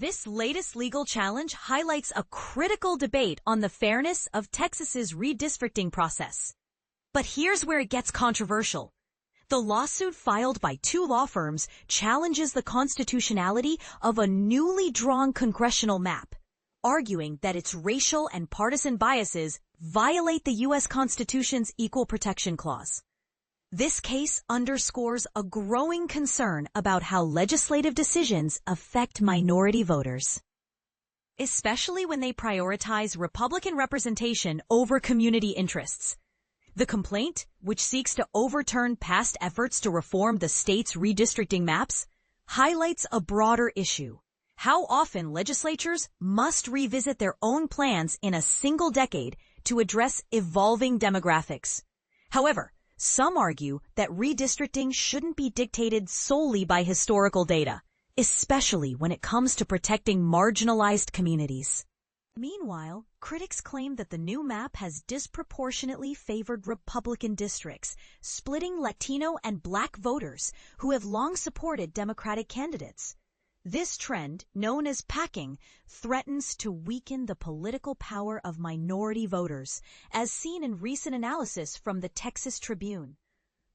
This latest legal challenge highlights a critical debate on the fairness of Texas's redistricting process. But here's where it gets controversial. The lawsuit filed by two law firms challenges the constitutionality of a newly drawn congressional map, arguing that its racial and partisan biases violate the U.S. Constitution's Equal Protection Clause. This case underscores a growing concern about how legislative decisions affect minority voters, especially when they prioritize Republican representation over community interests. The complaint, which seeks to overturn past efforts to reform the state's redistricting maps, highlights a broader issue: how often legislatures must revisit their own plans in a single decade to address evolving demographics. However, some argue that redistricting shouldn't be dictated solely by historical data, especially when it comes to protecting marginalized communities. Meanwhile, critics claim that the new map has disproportionately favored Republican districts, splitting Latino and Black voters who have long supported Democratic candidates. This trend, known as packing, threatens to weaken the political power of minority voters, as seen in recent analysis from the Texas Tribune.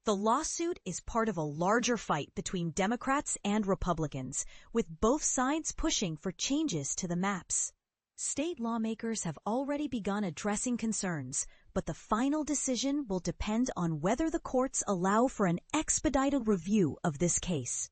The lawsuit is part of a larger fight between Democrats and Republicans, with both sides pushing for changes to the maps. State lawmakers have already begun addressing concerns, but the final decision will depend on whether the courts allow for an expedited review of this case.